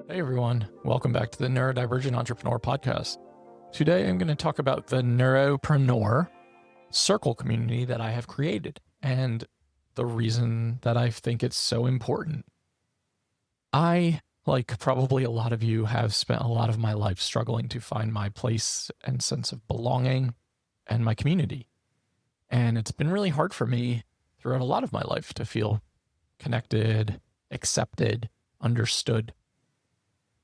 Hey everyone, welcome back to the Neurodivergent Entrepreneur Podcast. Today I'm going to talk about the NeuroPreneur Circle community that I have created and the reason that I think it's so important. I, like probably a lot of you, have spent a lot of my life struggling to find my place and sense of belonging and my community. And it's been really hard for me throughout a lot of my life to feel connected, accepted, understood,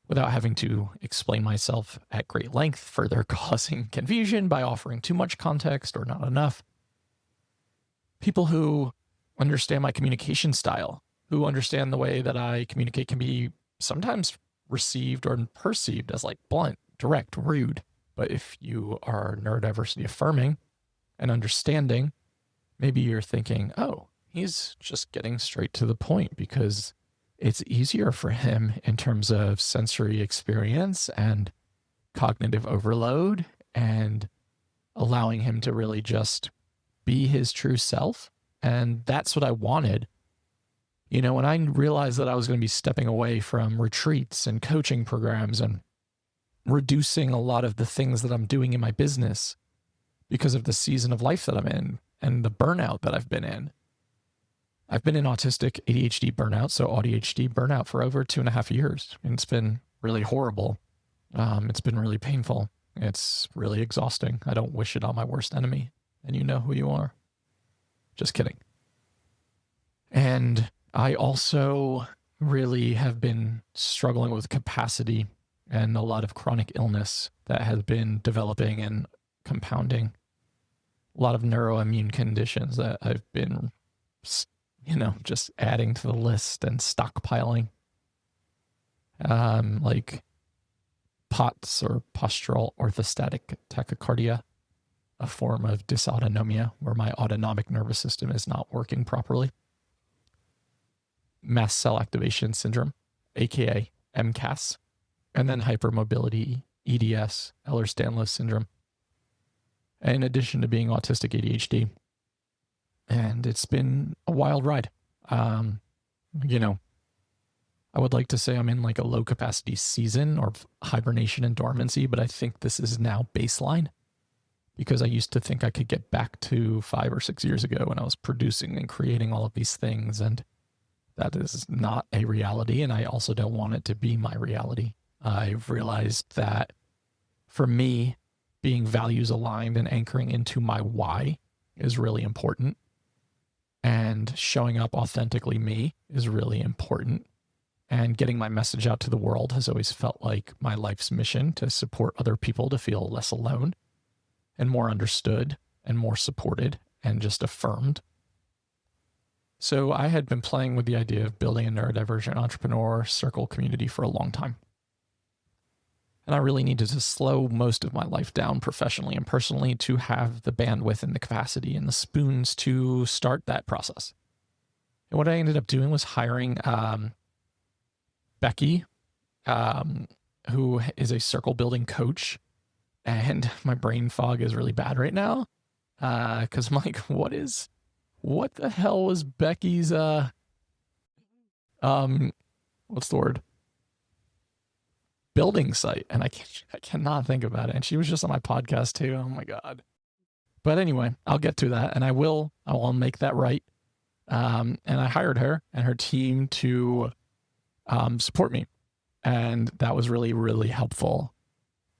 without having to explain myself at great length, further causing confusion by offering too much context or not enough. People who understand my communication style, who understand the way that I communicate, can be sometimes received or perceived as like blunt, direct, rude. But if you are neurodiversity affirming and understanding, maybe you're thinking, oh, he's just getting straight to the point because it's easier for him in terms of sensory experience and cognitive overload and allowing him to really just be his true self. And that's what I wanted. You know, when I realized that I was going to be stepping away from retreats and coaching programs and reducing a lot of the things that I'm doing in my business because of the season of life that I'm in and the burnout that I've been in. I've been in autistic ADHD burnout, so ADHD burnout for over 2.5 years. And it's been really horrible. It's been really painful. It's really exhausting. I don't wish it on my worst enemy. And you know who you are. Just kidding. And I also really have been struggling with capacity and a lot of chronic illness that has been developing and compounding. A lot of neuroimmune conditions that I've been just adding to the list and stockpiling, like POTS or postural orthostatic tachycardia, a form of dysautonomia where my autonomic nervous system is not working properly. Mast cell activation syndrome, aka MCAS, and then hypermobility, EDS, Ehlers-Danlos syndrome, in addition to being autistic ADHD. And it's been a wild ride. I would like to say I'm in like a low capacity season or hibernation and dormancy, but I think this is now baseline because I used to think I could get back to 5 or 6 years ago when I was producing and creating all of these things. And that is not a reality. And I also don't want it to be my reality. I've realized that for me, being values aligned and anchoring into my why is really important. And showing up authentically me is really important. And getting my message out to the world has always felt like my life's mission, to support other people to feel less alone and more understood and more supported and just affirmed. So I had been playing with the idea of building a neurodivergent entrepreneur circle community for a long time. And I really needed to slow most of my life down professionally and personally to have the bandwidth and the capacity and the spoons to start that process. And what I ended up doing was hiring Becky, who is a circle building coach. And my brain fog is really bad right now because I'm like, what the hell was Becky's, what's the word? Building site, and I cannot think about it. And she was just on my podcast too. Oh my God. But anyway, I'll get to that, and I will make that right. And I hired her and her team to support me, and that was really, really helpful.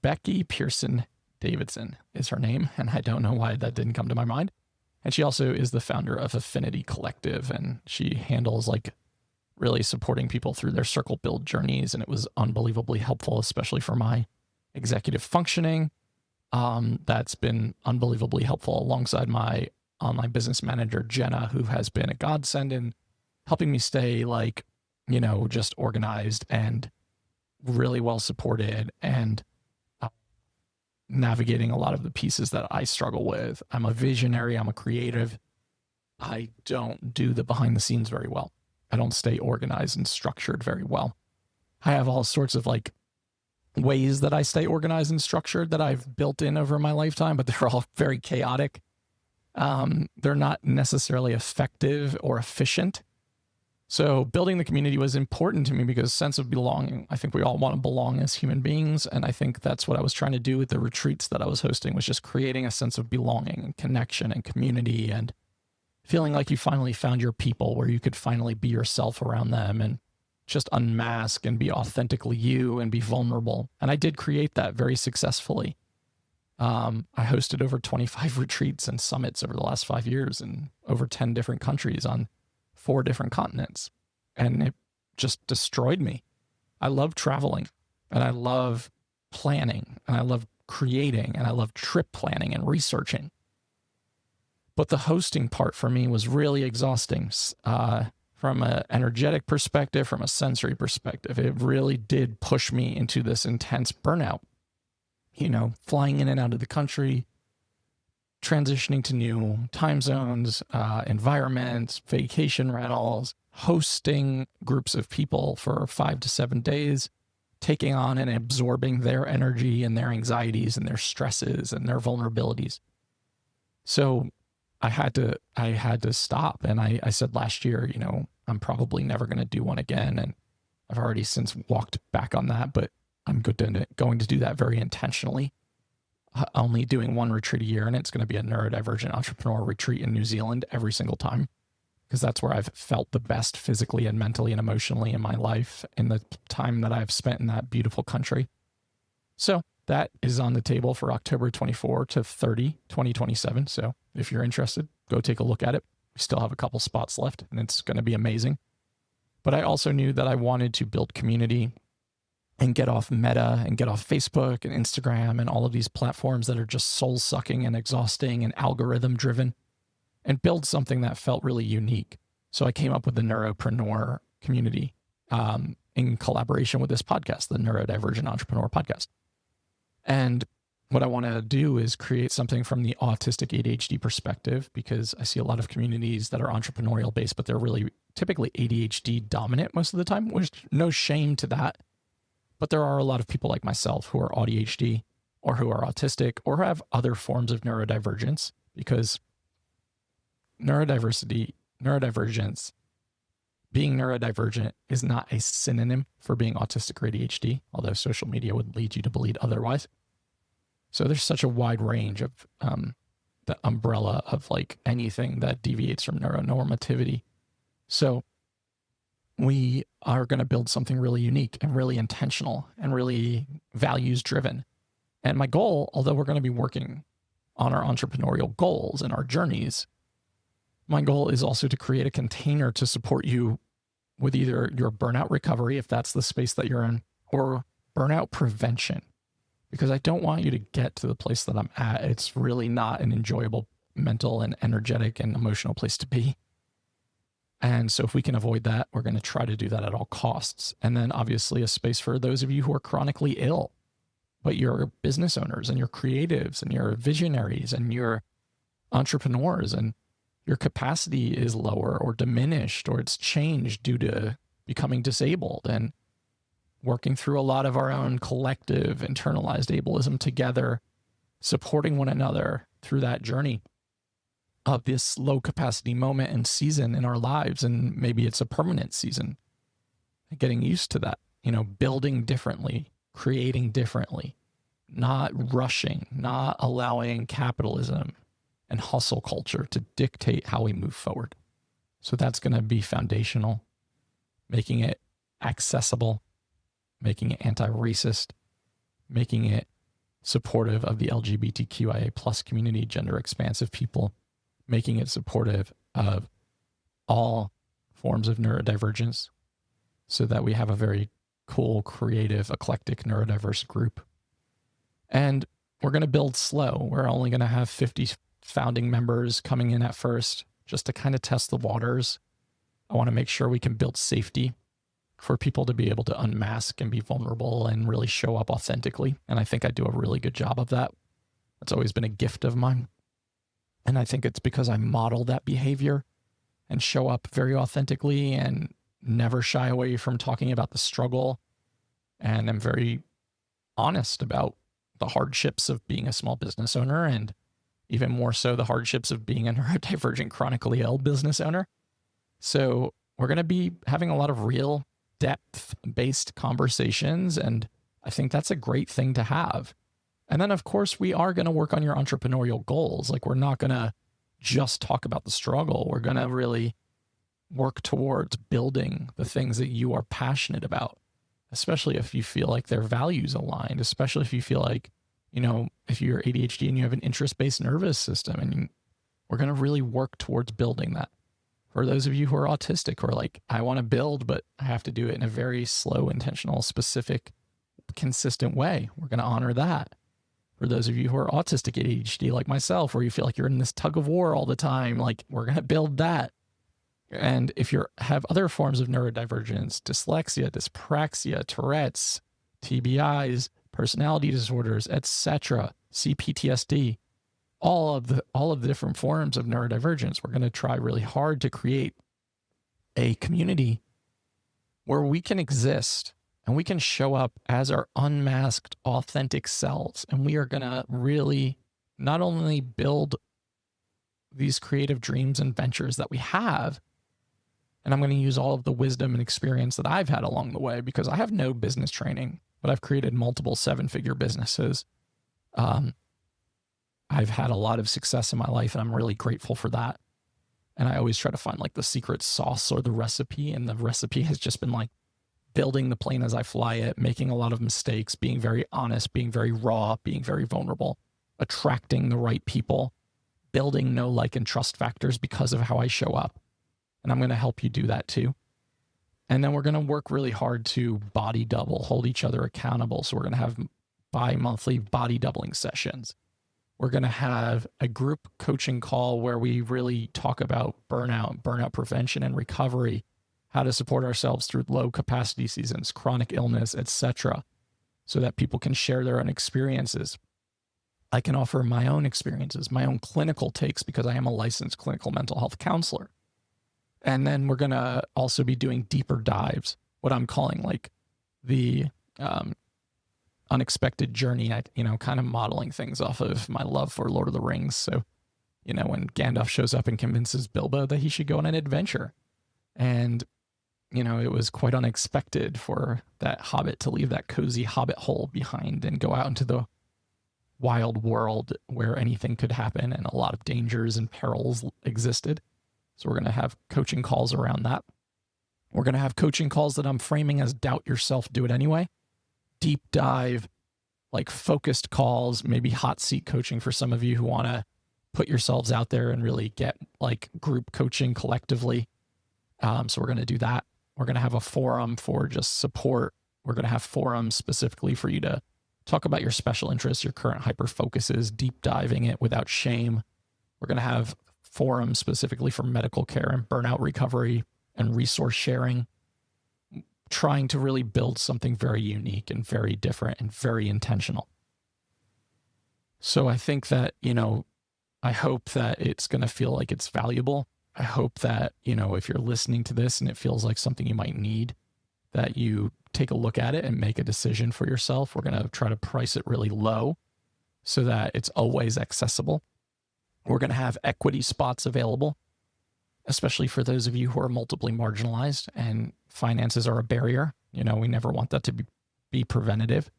Becky Pearson Davidson is her name, and I don't know why that didn't come to my mind. And she also is the founder of Affinity Collective, and she handles like really supporting people through their circle build journeys. And it was unbelievably helpful, especially for my executive functioning. That's been unbelievably helpful alongside my online business manager, Jenna, who has been a godsend in helping me stay just organized and really well supported and navigating a lot of the pieces that I struggle with. I'm a visionary. I'm a creative. I don't do the behind the scenes very well. I don't stay organized and structured very well. I have all sorts of ways that I stay organized and structured that I've built in over my lifetime, but they're all very chaotic. They're not necessarily effective or efficient. So building the community was important to me because sense of belonging. I think we all want to belong as human beings. And I think that's what I was trying to do with the retreats that I was hosting, was just creating a sense of belonging and connection and community, and feeling like you finally found your people where you could finally be yourself around them and just unmask and be authentically you and be vulnerable. And I did create that very successfully. I hosted over 25 retreats and summits over the last 5 years in over 10 different countries on 4 different continents. And it just destroyed me. I love traveling, and I love planning, and I love creating, and I love trip planning and researching. But the hosting part for me was really exhausting. From an energetic perspective, from a sensory perspective, it really did push me into this intense burnout. Flying in and out of the country, transitioning to new time zones, environments, vacation rentals, hosting groups of people for 5 to 7 days, taking on and absorbing their energy and their anxieties and their stresses and their vulnerabilities. So I had to stop. And I said last year, I'm probably never going to do one again. And I've already since walked back on that, but I'm going to do that very intentionally. Only doing 1 retreat a year, and it's going to be a neurodivergent entrepreneur retreat in New Zealand every single time, because that's where I've felt the best physically and mentally and emotionally in my life in the time that I've spent in that beautiful country. So that is on the table for October 24 to 30, 2027. So if you're interested, go take a look at it. We still have a couple spots left, and it's going to be amazing. But I also knew that I wanted to build community and get off Meta and get off Facebook and Instagram and all of these platforms that are just soul-sucking and exhausting and algorithm-driven, and build something that felt really unique. So I came up with the NeuroPreneur community in collaboration with this podcast, the Neurodivergent Entrepreneur Podcast. And what I want to do is create something from the autistic ADHD perspective, because I see a lot of communities that are entrepreneurial based, but they're really typically ADHD dominant most of the time, which no shame to that. But there are a lot of people like myself who are ADHD or who are autistic or who have other forms of neurodivergence, because neurodivergence, being neurodivergent is not a synonym for being autistic or ADHD, although social media would lead you to believe otherwise. So there's such a wide range of the umbrella of like anything that deviates from neuronormativity. So we are going to build something really unique and really intentional and really values driven. And my goal, although we're going to be working on our entrepreneurial goals and our journeys, my goal is also to create a container to support you with either your burnout recovery, if that's the space that you're in, or burnout prevention. Because I don't want you to get to the place that I'm at. It's really not an enjoyable mental and energetic and emotional place to be. And so if we can avoid that, we're going to try to do that at all costs. And then obviously a space for those of you who are chronically ill, but you're business owners and you're creatives and you're visionaries and you're entrepreneurs, and your capacity is lower or diminished or it's changed due to becoming disabled and working through a lot of our own collective internalized ableism together, supporting one another through that journey of this low capacity moment and season in our lives. And maybe it's a permanent season, getting used to that, building differently, creating differently, not rushing, not allowing capitalism and hustle culture to dictate how we move forward. So that's going to be foundational, making it accessible, making it anti-racist, making it supportive of the LGBTQIA plus community, gender expansive people, making it supportive of all forms of neurodivergence so that we have a very cool, creative, eclectic, neurodiverse group. And we're going to build slow. We're only going to have 50 founding members coming in at first, just to kind of test the waters. I want to make sure we can build safety for people to be able to unmask and be vulnerable and really show up authentically. And I think I do a really good job of that. That's always been a gift of mine. And I think it's because I model that behavior and show up very authentically and never shy away from talking about the struggle. And I'm very honest about the hardships of being a small business owner, and even more so the hardships of being a neurodivergent, chronically ill business owner. So we're going to be having a lot of real depth-based conversations, and I think that's a great thing to have. And then, of course, we are going to work on your entrepreneurial goals. Like, we're not going to just talk about the struggle. We're going to really work towards building the things that you are passionate about, especially if you feel like their values aligned, especially if you feel like, if you're ADHD and you have an interest-based nervous system, and we're going to really work towards building that. For those of you who are autistic, who are like, I want to build, but I have to do it in a very slow, intentional, specific, consistent way, we're going to honor that. For those of you who are autistic ADHD like myself, where you feel like you're in this tug of war all the time, like, we're going to build that. And if you have other forms of neurodivergence, dyslexia, dyspraxia, Tourette's, TBIs, personality disorders, etc., CPTSD, all of the different forms of neurodivergence, we're going to try really hard to create a community where we can exist and we can show up as our unmasked, authentic selves. And we are going to really not only build these creative dreams and ventures that we have, and I'm going to use all of the wisdom and experience that I've had along the way, because I have no business training, but I've created multiple 7-figure businesses. I've had a lot of success in my life, and I'm really grateful for that. And I always try to find like the secret sauce or the recipe. And the recipe has just been like building the plane as I fly it, making a lot of mistakes, being very honest, being very raw, being very vulnerable, attracting the right people, building know, like, and trust factors because of how I show up. And I'm going to help you do that too. And then we're going to work really hard to body double, hold each other accountable. So we're going to have bi-monthly body doubling sessions. We're going to have a group coaching call where we really talk about burnout prevention and recovery, how to support ourselves through low capacity seasons, chronic illness, etc., so that people can share their own experiences. I can offer my own experiences, my own clinical takes, because I am a licensed clinical mental health counselor. And then we're going to also be doing deeper dives, what I'm calling like the unexpected journey, kind of modeling things off of my love for Lord of the Rings. So, when Gandalf shows up and convinces Bilbo that he should go on an adventure. And, it was quite unexpected for that hobbit to leave that cozy hobbit hole behind and go out into the wild world where anything could happen and a lot of dangers and perils existed. So we're going to have coaching calls around that. We're going to have coaching calls that I'm framing as doubt yourself, do it anyway. Deep dive, like focused calls, maybe hot seat coaching for some of you who want to put yourselves out there and really get like group coaching collectively. So we're going to do that. We're going to have a forum for just support. We're going to have forums specifically for you to talk about your special interests, your current hyper focuses, deep diving it without shame. We're going to have forums specifically for medical care and burnout recovery and resource sharing, trying to really build something very unique and very different and very intentional. So I think that, I hope that it's going to feel like it's valuable. I hope that, if you're listening to this and it feels like something you might need, that you take a look at it and make a decision for yourself. We're going to try to price it really low so that it's always accessible. We're going to have equity spots available, especially for those of you who are multiply marginalized and finances are a barrier. We never want that to be preventative.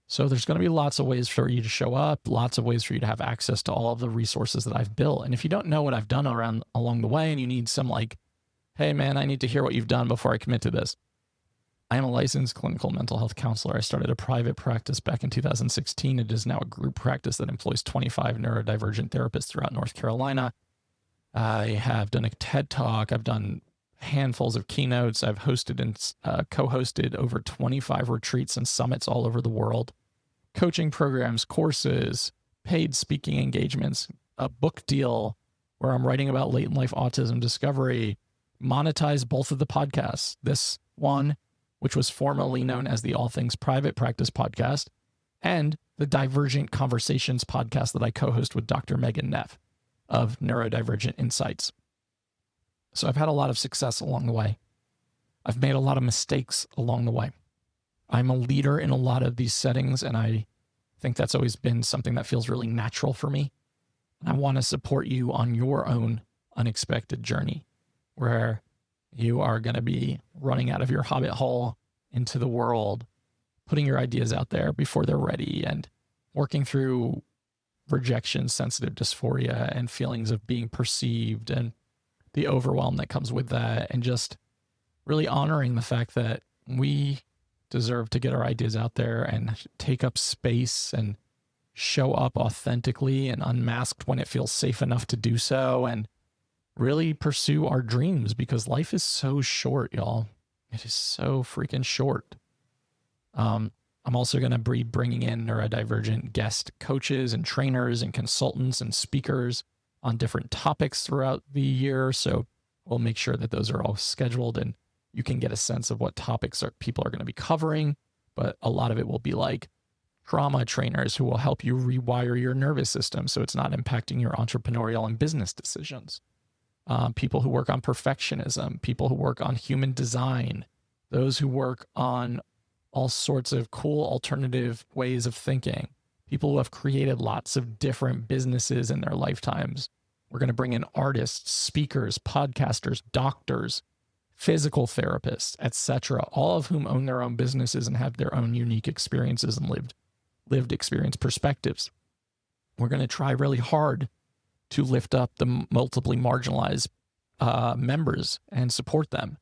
So there's going to be lots of ways for you to show up, lots of ways for you to have access to all of the resources that I've built. And if you don't know what I've done along the way and you need some like, hey man, I need to hear what you've done before I commit to this. I am a licensed clinical mental health counselor. I started a private practice back in 2016. It is now a group practice that employs 25 neurodivergent therapists throughout North Carolina. I have done a TED Talk. I've done handfuls of keynotes. I've hosted and co-hosted over 25 retreats and summits all over the world. Coaching programs, courses, paid speaking engagements, a book deal where I'm writing about late in life autism discovery, monetize both of the podcasts. This one, which was formerly known as the All Things Private Practice podcast, and the Divergent Conversations podcast that I co-host with Dr. Megan Neff of Neurodivergent Insights. So I've had a lot of success along the way. I've made a lot of mistakes along the way. I'm a leader in a lot of these settings, and I think that's always been something that feels really natural for me. And I want to support you on your own unexpected journey, where You are going to be running out of your hobbit hole into the world, putting your ideas out there before they're ready, and working through rejection, sensitive dysphoria, and feelings of being perceived and the overwhelm that comes with that, and just really honoring the fact that we deserve to get our ideas out there and take up space and show up authentically and unmasked when it feels safe enough to do so, and really pursue our dreams, because life is so short, y'all. It is so freaking short. I'm also going to be bringing in neurodivergent guest coaches and trainers and consultants and speakers on different topics throughout the year. So we'll make sure that those are all scheduled and you can get a sense of what topics people are going to be covering. But a lot of it will be like trauma trainers who will help you rewire your nervous system so it's not impacting your entrepreneurial and business decisions. People who work on perfectionism, people who work on human design, those who work on all sorts of cool alternative ways of thinking, people who have created lots of different businesses in their lifetimes. We're going to bring in artists, speakers, podcasters, doctors, physical therapists, etc., all of whom own their own businesses and have their own unique experiences and lived experience perspectives. We're going to try really hard to lift up the multiply marginalized members and support them.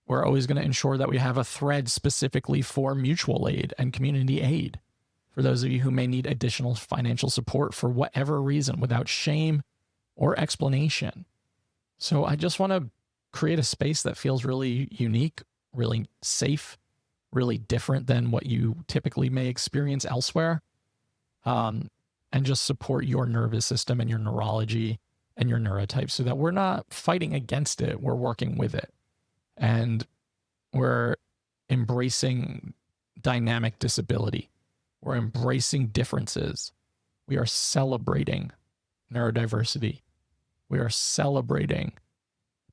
We're always going to ensure that we have a thread specifically for mutual aid and community aid for those of you who may need additional financial support for whatever reason, without shame or explanation. So I just want to create a space that feels really unique, really safe, really different than what you typically may experience elsewhere, and just support your nervous system and your neurology and your neurotype so that we're not fighting against it, we're working with it. And we're embracing dynamic disability. We're embracing differences. We are celebrating neurodiversity. We are celebrating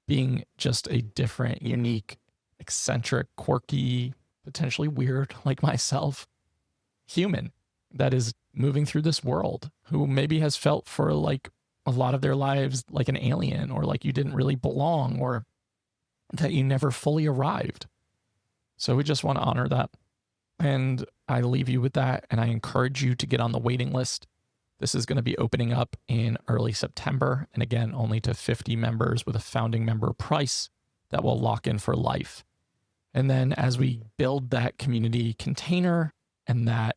being just a different, unique, eccentric, quirky, potentially weird, like myself, human that is moving through this world, who maybe has felt for like a lot of their lives like an alien, or like you didn't really belong, or that you never fully arrived. So we just want to honor that. And I leave you with that. And I encourage you to get on the waiting list. This is going to be opening up in early September. And again, only to 50 members with a founding member price that will lock in for life. And then as we build that community container and that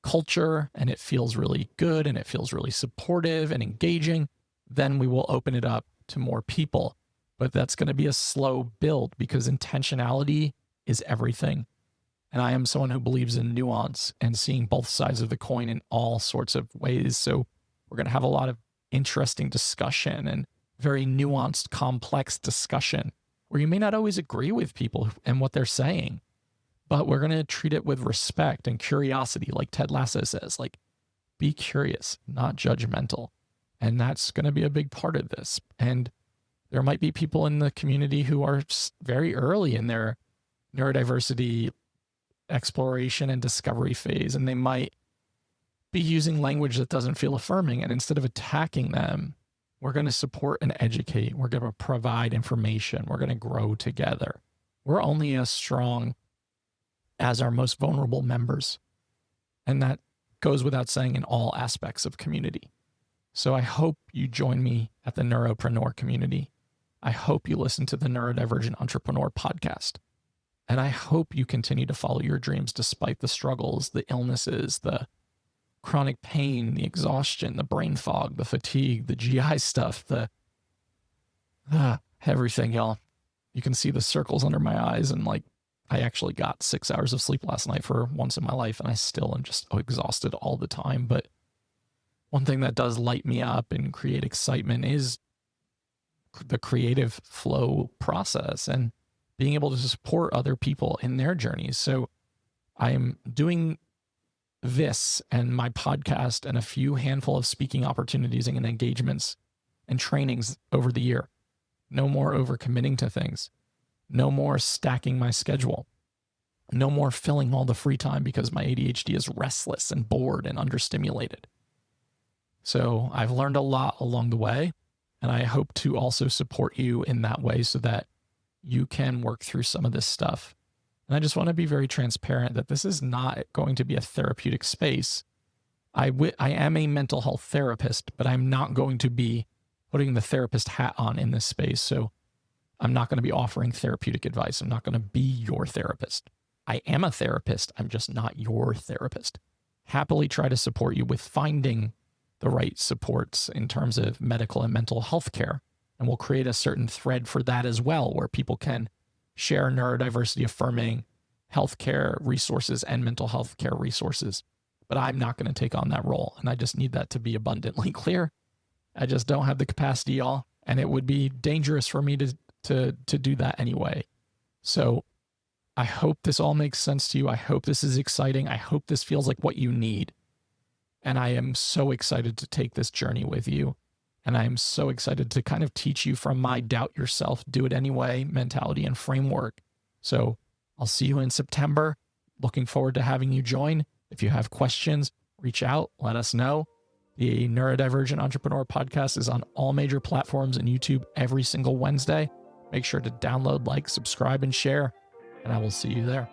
culture, and it feels really good and it feels really supportive and engaging, then we will open it up to more people. But that's going to be a slow build because intentionality is everything. And I am someone who believes in nuance and seeing both sides of the coin in all sorts of ways. So we're going to have a lot of interesting discussion and very nuanced, complex discussion where you may not always agree with people and what they're saying, but we're going to treat it with respect and curiosity. Like Ted Lasso says, like, be curious, not judgmental. And that's going to be a big part of this. And there might be people in the community who are very early in their neurodiversity exploration and discovery phase, and they might be using language that doesn't feel affirming. And instead of attacking them, we're going to support and educate. We're going to provide information. We're going to grow together. We're only as strong as our most vulnerable members. And that goes without saying in all aspects of community. So I hope you join me at the NeuroPreneur community. I hope you listen to the Neurodivergent Entrepreneur podcast. And I hope you continue to follow your dreams despite the struggles, the illnesses, the chronic pain, the exhaustion, the brain fog, the fatigue, the GI stuff, the everything, y'all. You can see the circles under my eyes, and like, I actually got 6 hours of sleep last night for once in my life, and I still am just exhausted all the time. But one thing that does light me up and create excitement is the creative flow process and being able to support other people in their journeys. So I'm doing this and my podcast and a few handful of speaking opportunities and engagements and trainings over the year. No more overcommitting to things. No more stacking my schedule. No more filling all the free time because my ADHD is restless and bored and understimulated. So I've learned a lot along the way, and I hope to also support you in that way so that you can work through some of this stuff. And I just want to be very transparent that this is not going to be a therapeutic space. I am a mental health therapist, but I'm not going to be putting the therapist hat on in this space. So I'm not going to be offering therapeutic advice. I'm not going to be your therapist. I am a therapist. I'm just not your therapist. Happily try to support you with finding the right supports in terms of medical and mental health care. And we'll create a certain thread for that as well, where people can share neurodiversity affirming healthcare resources and mental health care resources. But I'm not going to take on that role. And I just need that to be abundantly clear. I just don't have the capacity, y'all. And it would be dangerous for me to do that anyway. So I hope this all makes sense to you. I hope this is exciting. I hope this feels like what you need. And I am so excited to take this journey with you. And I am so excited to kind of teach you from my doubt yourself, do it anyway mentality and framework. So I'll see you in September. Looking forward to having you join. If you have questions, reach out, let us know. The Neurodivergent Entrepreneur podcast is on all major platforms and YouTube every single Wednesday. Make sure to download, like, subscribe, and share, and I will see you there.